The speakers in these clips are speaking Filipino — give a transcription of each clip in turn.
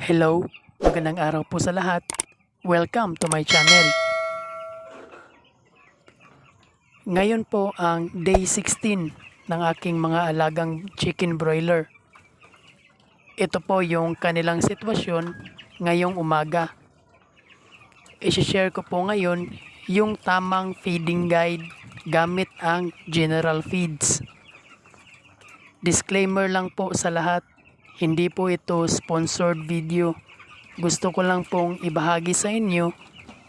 Hello, magandang araw po sa lahat. Welcome to my channel. Ngayon po ang day 16 ng aking mga alagang chicken broiler. Ito po yung kanilang sitwasyon ngayong umaga. I-share ko po ngayon yung tamang feeding guide gamit ang General Feeds. Disclaimer lang po sa lahat, hindi po ito sponsored video. Gusto ko lang pong ibahagi sa inyo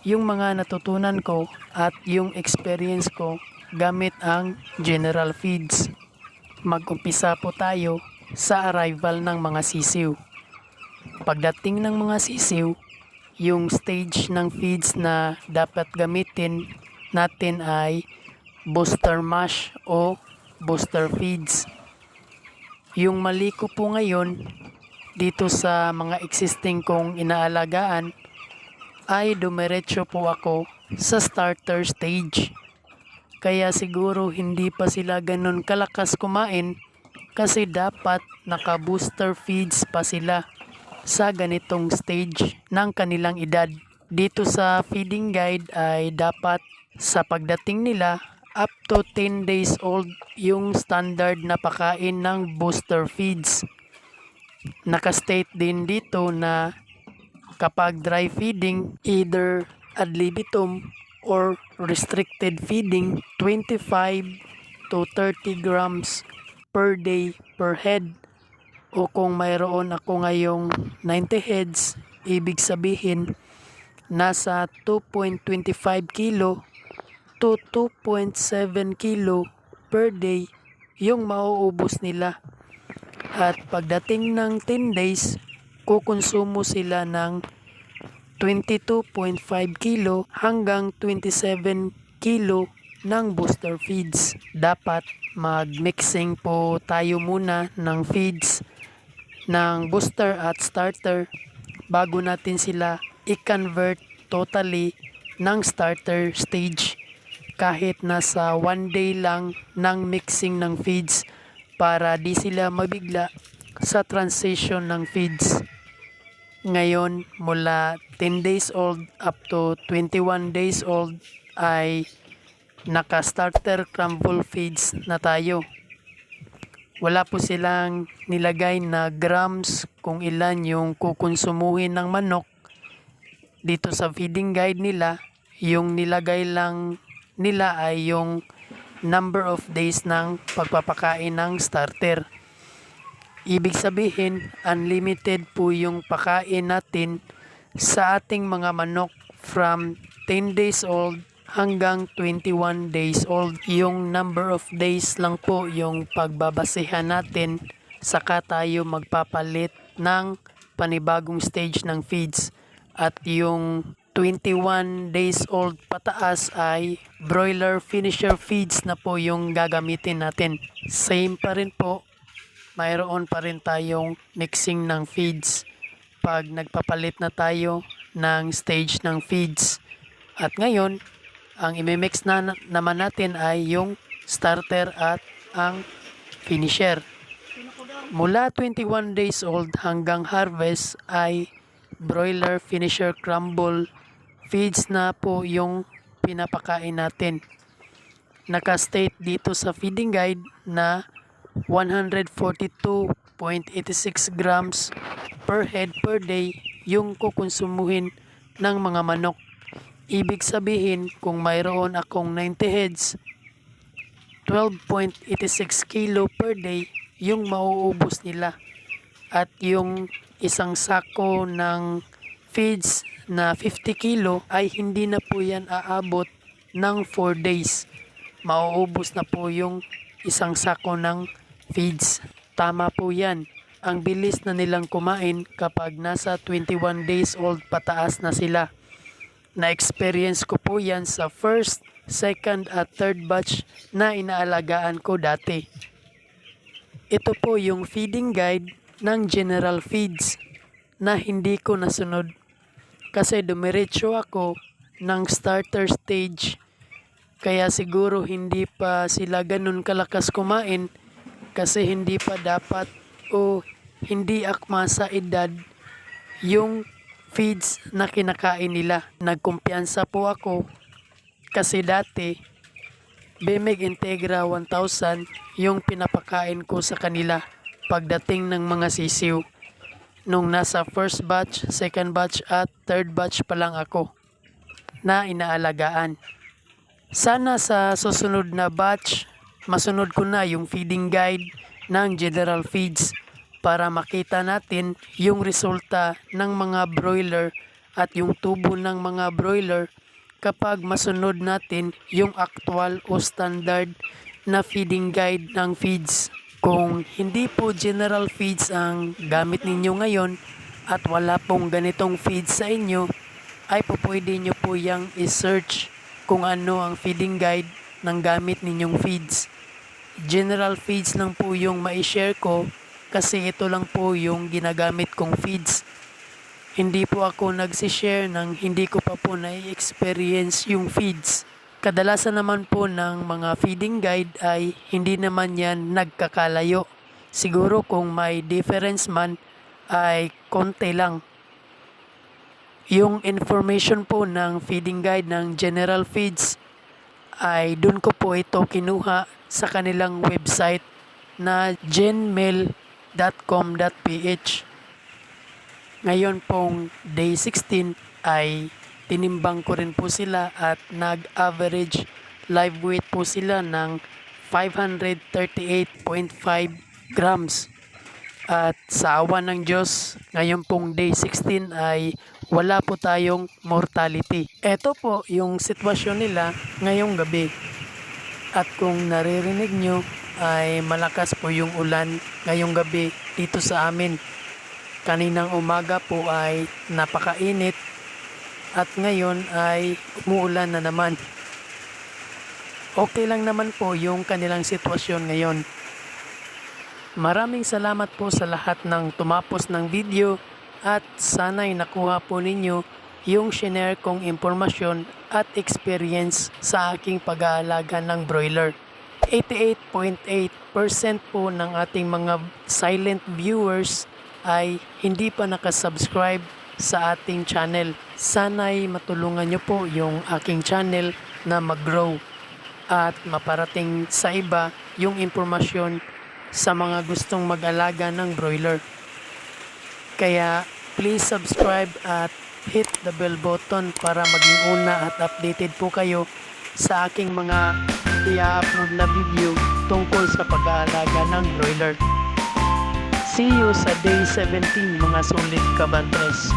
yung mga natutunan ko at yung experience ko gamit ang General Feeds. Mag-umpisa po tayo sa arrival ng mga sisiw. Pagdating ng mga sisiw, yung stage ng feeds na dapat gamitin natin ay booster mash o booster feeds. Yung mali ko po ngayon dito sa mga existing kong inaalagaan ay dumiretso po ako sa starter stage. Kaya siguro hindi pa sila ganun kalakas kumain kasi dapat naka-booster feeds pa sila sa ganitong stage ng kanilang edad. Dito sa feeding guide ay dapat sa pagdating nila up to 10 days old yung standard na pakain ng booster feeds. Naka-state din dito na kapag dry feeding, either ad libitum or restricted feeding, 25 to 30 grams per day per head. O kung mayroon ako ngayong 90 heads, ibig sabihin nasa 2.25 kilo to 2.7 kilo per day yung mauubos nila. At pagdating ng 10 days, kukonsumo sila ng 22.5 kilo hanggang 27 kilo ng booster feeds. Dapat mag-mixing po tayo muna ng feeds ng booster at starter bago natin sila i-convert totally ng starter stage. Kahit nasa 1 day lang ng mixing ng feeds para di sila mabigla sa transition ng feeds. Ngayon, mula 10 days old up to 21 days old ay naka-starter crumble feeds na tayo. Wala po silang nilagay na grams kung ilan yung kukonsumuhin ng manok. Dito sa feeding guide nila, yung nilagay lang nila ay yung number of days ng pagpapakain ng starter. Ibig sabihin, unlimited po yung pakain natin sa ating mga manok from 10 days old hanggang 21 days old. Yung number of days lang po yung pagbabasehan natin, saka tayo magpapalit ng panibagong stage ng feeds. At yung 21 days old pataas ay broiler finisher feeds na po yung gagamitin natin. Same pa rin po, mayroon pa rin tayong mixing ng feeds pag nagpapalit na tayo ng stage ng feeds. At ngayon, ang imimix na naman natin ay yung starter at ang finisher. Mula 21 days old hanggang harvest ay broiler finisher crumble feeds na po yung pinapakain natin. Naka-state dito sa feeding guide na 142.86 grams per head per day yung kukonsumuhin ng mga manok. Ibig sabihin, kung mayroon akong 90 heads, 12.86 kilo per day yung mauubos nila. At yung isang sako ng feeds na 50 kilo ay hindi na po yan aabot ng 4 days. Mauubos na po yung isang sako ng feeds. Tama po yan. Ang bilis na nilang kumain kapag nasa 21 days old pataas na sila. Na-experience ko po yan sa first, second at third batch na inaalagaan ko dati. Ito po yung feeding guide ng General Feeds na hindi ko nasunod kasi dumiretso ako ng starter stage. Kaya siguro hindi pa sila ganun kalakas kumain kasi hindi pa dapat o hindi akma sa edad yung feeds na kinakain nila. Nagkumpiyansa po ako kasi dati Bemig Integra 1000 yung pinapakain ko sa kanila pagdating ng mga sisiw. Nung nasa first batch, second batch at third batch pa lang ako na inaalagaan. Sana sa susunod na batch, masunod ko na yung feeding guide ng General Feeds para makita natin yung resulta ng mga broiler at yung tubo ng mga broiler kapag masunod natin yung actual o standard na feeding guide ng feeds. Kung hindi po General Feeds ang gamit ninyo ngayon at wala pong ganitong feeds sa inyo, ay pwede nyo po yung i-search kung ano ang feeding guide ng gamit ninyong feeds. General Feeds lang po yung mai-share ko kasi ito lang po yung ginagamit kong feeds. Hindi po ako nagsishare ng hindi ko pa po na-experience yung feeds. Kadalasan naman po ng mga feeding guide ay hindi naman yan nagkakalayo. Siguro kung may difference man ay konti lang. Yung information po ng feeding guide ng General Feeds ay dun ko po ito kinuha sa kanilang website na genmail.com.ph. Ngayon pong day 16 ay tinimbang ko rin po sila at nag-average live weight po sila ng 538.5 grams. At sa awa ng Diyos, ngayon pong day 16 ay wala po tayong mortality. Ito po yung sitwasyon nila ngayong gabi. At kung naririnig nyo ay malakas po yung ulan ngayong gabi dito sa amin. Kaninang umaga po ay napakainit at ngayon ay umuulan na naman. Okay lang naman po yung kanilang sitwasyon ngayon. Maraming salamat po sa lahat ng tumapos ng video at sana'y nakuha po ninyo yung shinare kong impormasyon at experience sa aking pag-aalaga ng broiler. 88.8% po ng ating mga silent viewers ay hindi pa nakasubscribe sa ating channel. Sana'y matulungan nyo po yung aking channel na mag-grow at maparating sa iba yung impormasyon sa mga gustong mag-alaga ng broiler. Kaya please subscribe at hit the bell button para maging una at updated po kayo sa aking mga i-upload na video tungkol sa pag-aalaga ng broiler. See you sa day 17 mga sulit kabantres.